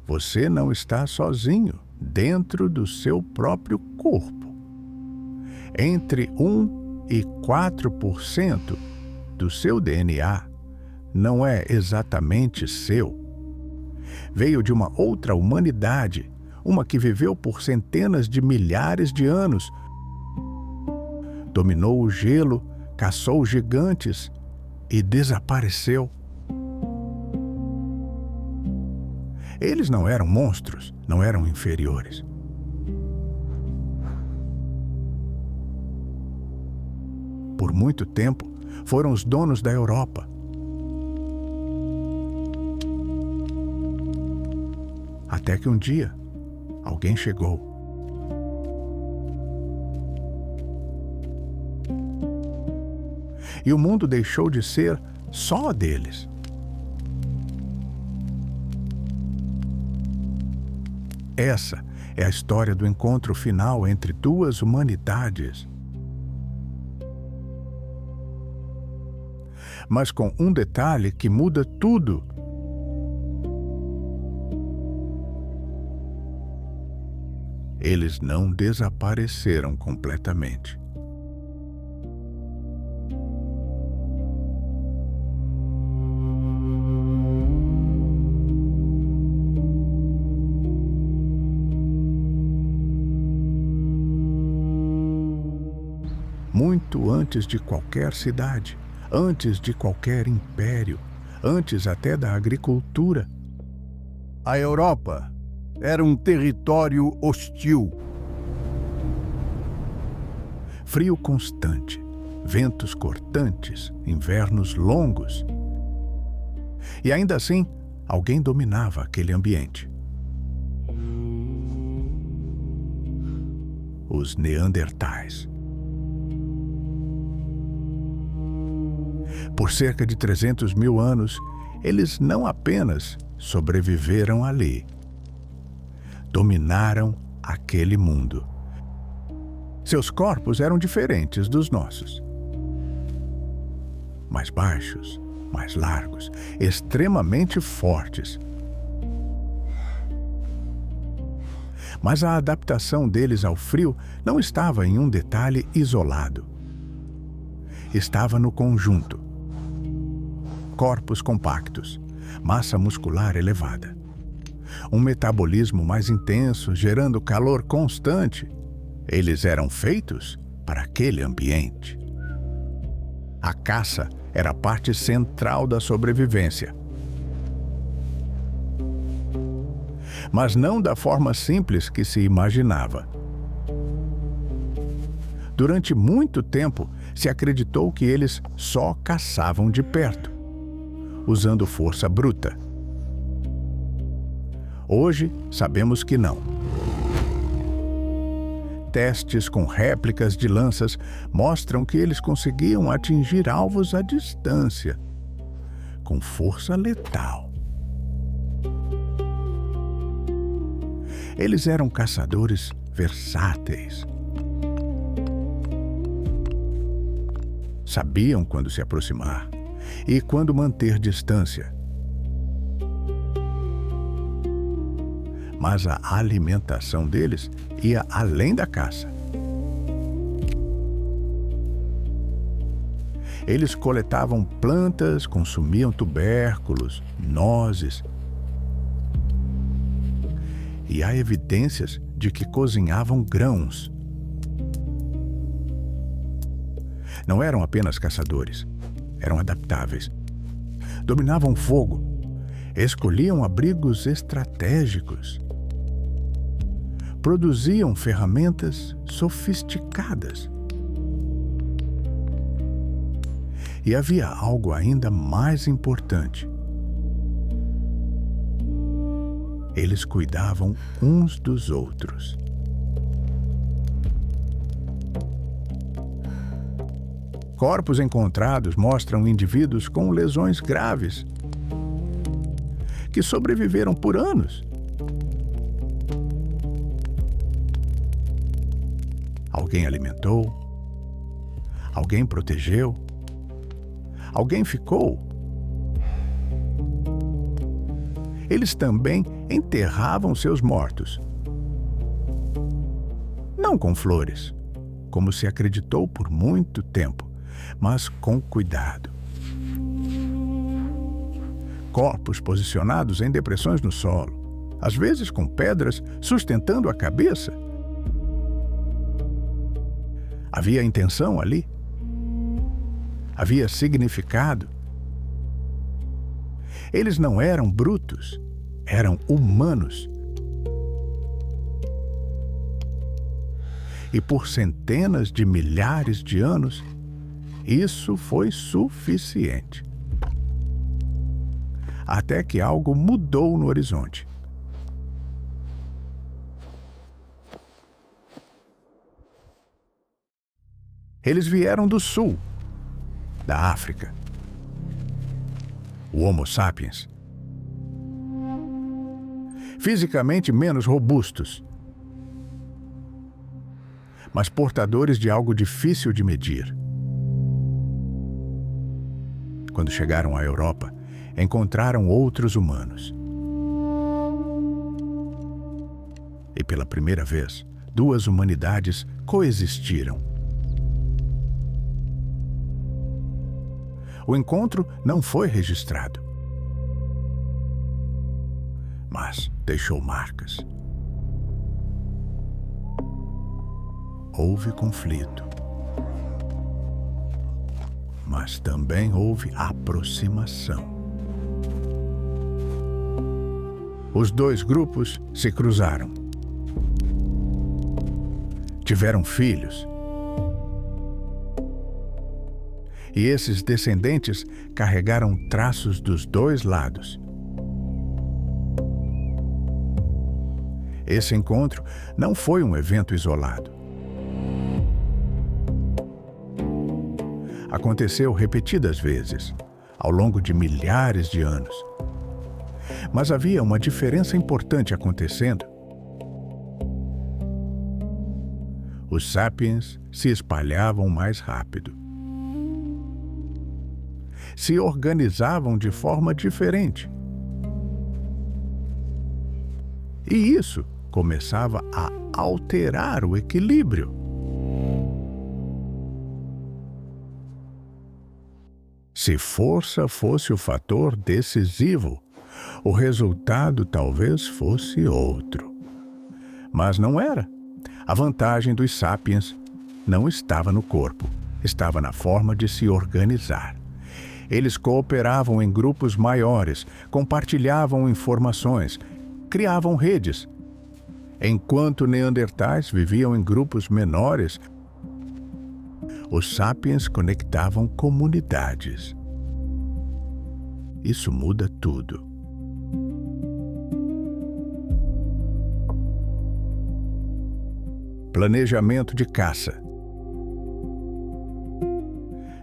Você não está sozinho dentro do seu próprio corpo. Entre 1 e 4% do seu DNA não é exatamente seu. Veio de uma outra humanidade, uma que viveu por centenas de milhares de anos, dominou o gelo, caçou gigantes e desapareceu. Eles não eram monstros, não eram inferiores. Por muito tempo, foram os donos da Europa. Até que um dia, alguém chegou. E o mundo deixou de ser só deles. Essa é a história do encontro final entre duas humanidades. Mas com um detalhe que muda tudo. Eles não desapareceram completamente. Muito antes de qualquer cidade, antes de qualquer império, antes até da agricultura. A Europa era um território hostil. Frio constante, ventos cortantes, invernos longos. E ainda assim, alguém dominava aquele ambiente. Os Neandertais. Por cerca de 300 mil anos, eles não apenas sobreviveram ali, dominaram aquele mundo. Seus corpos eram diferentes dos nossos. Mais baixos, mais largos, extremamente fortes. Mas a adaptação deles ao frio não estava em um detalhe isolado. Estava no conjunto. Corpos compactos, massa muscular elevada. Um metabolismo mais intenso, gerando calor constante. Eles eram feitos para aquele ambiente. A caça era a parte central da sobrevivência. Mas não da forma simples que se imaginava. Durante muito tempo, se acreditou que eles só caçavam de perto, usando força bruta. Hoje, sabemos que não. Testes com réplicas de lanças mostram que eles conseguiam atingir alvos à distância, com força letal. Eles eram caçadores versáteis. Sabiam quando se aproximar e quando manter distância. Mas a alimentação deles ia além da caça. Eles coletavam plantas, consumiam tubérculos, nozes. E há evidências de que cozinhavam grãos. Não eram apenas caçadores, eram adaptáveis. Dominavam fogo, escolhiam abrigos estratégicos. Produziam ferramentas sofisticadas. E havia algo ainda mais importante. Eles cuidavam uns dos outros. Corpos encontrados mostram indivíduos com lesões graves, que sobreviveram por anos. Alguém alimentou, alguém protegeu, alguém ficou. eles também enterravam seus mortos. Não com flores, como se acreditou por muito tempo, mas com cuidado. Corpos posicionados em depressões no solo, às vezes com pedras sustentando a cabeça. Havia intenção ali. Havia significado. Eles não eram brutos, eram humanos. E por centenas de milhares de anos, isso foi suficiente. Até que algo mudou no horizonte. Eles vieram do sul, da África. O Homo sapiens. Fisicamente menos robustos, mas portadores de algo difícil de medir. Quando chegaram à Europa, encontraram outros humanos. E pela primeira vez, duas humanidades coexistiram. O encontro não foi registrado, mas deixou marcas. Houve conflito, mas também houve aproximação. Os dois grupos se cruzaram. Tiveram filhos. E esses descendentes carregaram traços dos dois lados. Esse encontro não foi um evento isolado. Aconteceu repetidas vezes, ao longo de milhares de anos. Mas havia uma diferença importante acontecendo. Os sapiens se espalhavam mais rápido. Se organizavam de forma diferente. E isso começava a alterar o equilíbrio. Se força fosse o fator decisivo, o resultado talvez fosse outro. Mas não era. A vantagem dos sapiens não estava no corpo, estava na forma de se organizar. Eles cooperavam em grupos maiores, compartilhavam informações, criavam redes. Enquanto neandertais viviam em grupos menores, os sapiens conectavam comunidades. Isso muda tudo. Planejamento de caça.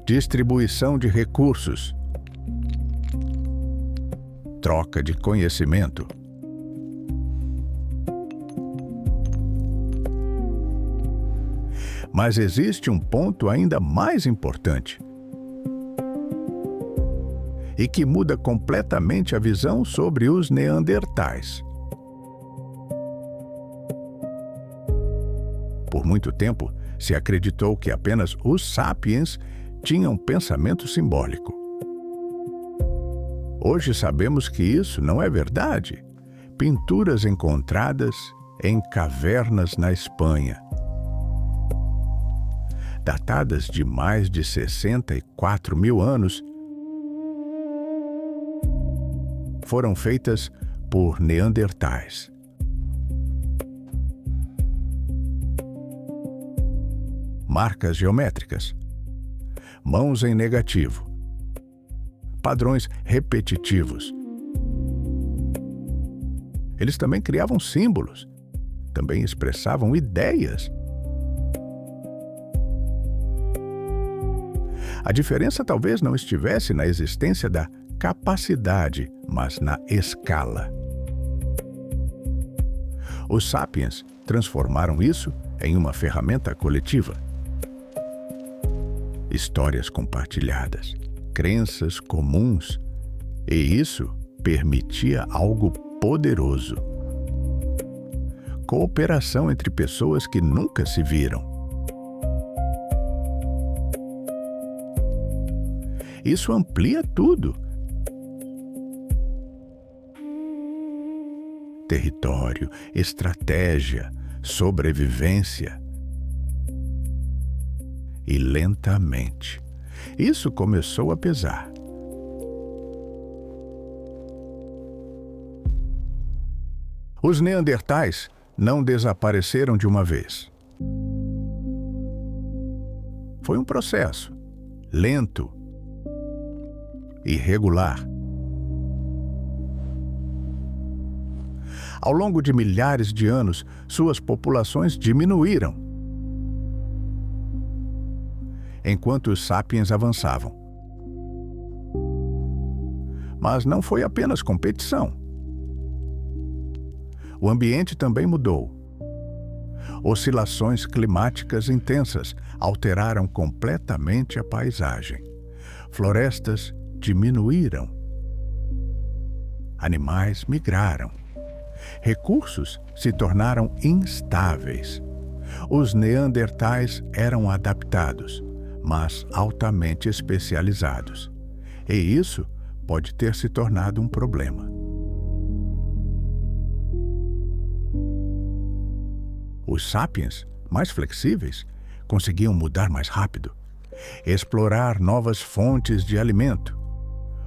Distribuição de recursos. Troca de conhecimento. Mas existe um ponto ainda mais importante e que muda completamente a visão sobre os neandertais. Por muito tempo, se acreditou que apenas os sapiens tinham pensamento simbólico. Hoje sabemos que isso não é verdade. Pinturas encontradas em cavernas na Espanha, datadas de mais de 64 mil anos, foram feitas por neandertais. Marcas geométricas, mãos em negativo, padrões repetitivos. Eles também criavam símbolos, também expressavam ideias. A diferença talvez não estivesse na existência da capacidade, mas na escala. Os sapiens transformaram isso em uma ferramenta coletiva. Histórias compartilhadas, crenças comuns, e isso permitia algo poderoso: cooperação entre pessoas que nunca se viram. Isso amplia tudo. Território, estratégia, sobrevivência. E lentamente, isso começou a pesar. Os neandertais não desapareceram de uma vez. Foi um processo lento, irregular. Ao longo de milhares de anos, suas populações diminuíram, enquanto os sapiens avançavam. Mas não foi apenas competição. O ambiente também mudou. Oscilações climáticas intensas alteraram completamente a paisagem. Florestas diminuíram. Animais migraram. Recursos se tornaram instáveis. Os neandertais eram adaptados, mas altamente especializados. E isso pode ter se tornado um problema. Os sapiens, mais flexíveis, conseguiam mudar mais rápido, explorar novas fontes de alimento,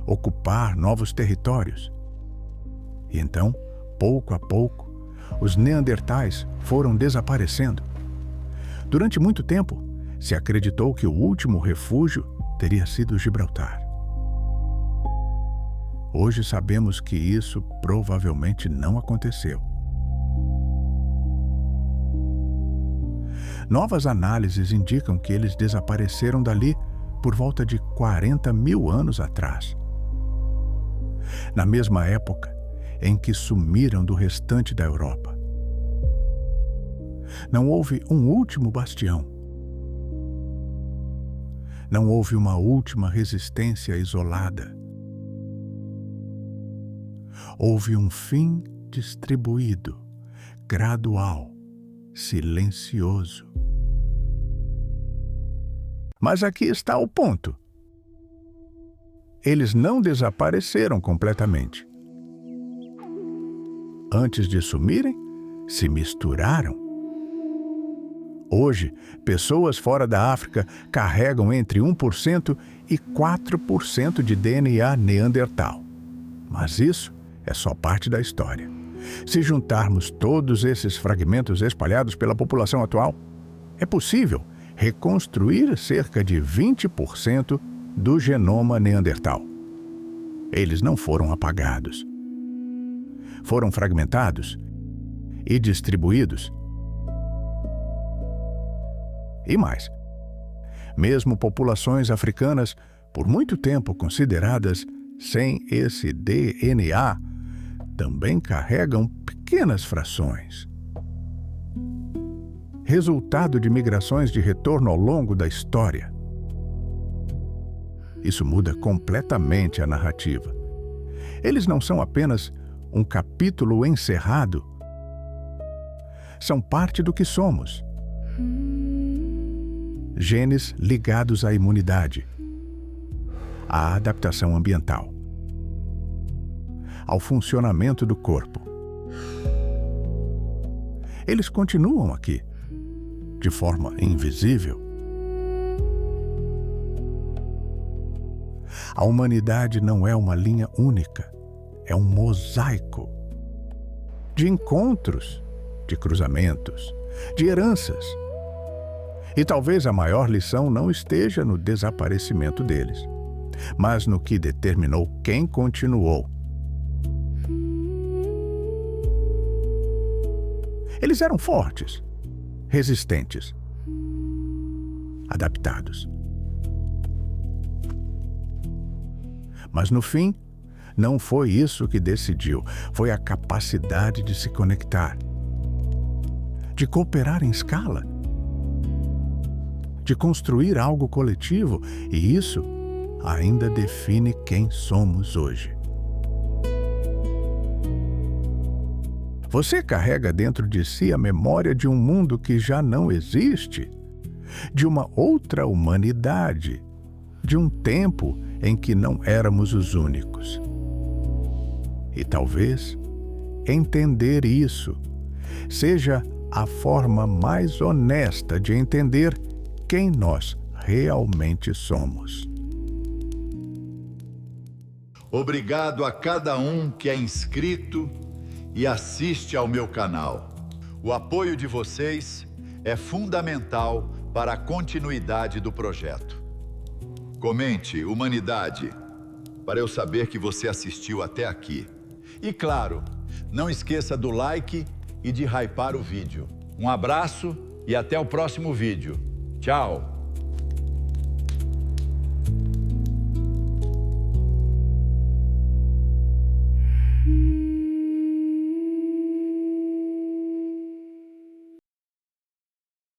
ocupar novos territórios. E então, pouco a pouco, os neandertais foram desaparecendo. Durante muito tempo, se acreditou que o último refúgio teria sido Gibraltar. Hoje sabemos que isso provavelmente não aconteceu. Novas análises indicam que eles desapareceram dali por volta de 40 mil anos atrás. Na mesma época em que sumiram do restante da Europa. Não houve um último bastião. Não houve uma última resistência isolada. Houve um fim distribuído, gradual, silencioso. Mas aqui está o ponto. Eles não desapareceram completamente. Antes de sumirem, se misturaram. Hoje, pessoas fora da África carregam entre 1% e 4% de DNA neandertal. Mas isso é só parte da história. Se juntarmos todos esses fragmentos espalhados pela população atual, é possível reconstruir cerca de 20% do genoma neandertal. Eles não foram apagados. Foram fragmentados e distribuídos. E mais, mesmo populações africanas, por muito tempo consideradas sem esse DNA, também carregam pequenas frações. Resultado de migrações de retorno ao longo da história. Isso muda completamente a narrativa. Eles não são apenas um capítulo encerrado. São parte do que somos. Genes ligados à imunidade, à adaptação ambiental, ao funcionamento do corpo. Eles continuam aqui, de forma invisível. A humanidade não é uma linha única, é um mosaico de encontros, de cruzamentos, de heranças. E talvez a maior lição não esteja no desaparecimento deles, mas no que determinou quem continuou. Eles eram fortes, resistentes, adaptados. Mas no fim, não foi isso que decidiu, foi a capacidade de se conectar, de cooperar em escala, de construir algo coletivo, e isso ainda define quem somos hoje. Você carrega dentro de si a memória de um mundo que já não existe, de uma outra humanidade, de um tempo em que não éramos os únicos. E talvez entender isso seja a forma mais honesta de entender quem nós realmente somos. Obrigado a cada um que é inscrito e assiste ao meu canal. O apoio de vocês é fundamental para a continuidade do projeto. Comente Humanidade para eu saber que você assistiu até aqui. E claro, não esqueça do like e de hypar o vídeo. Um abraço e até o próximo vídeo. Tchau!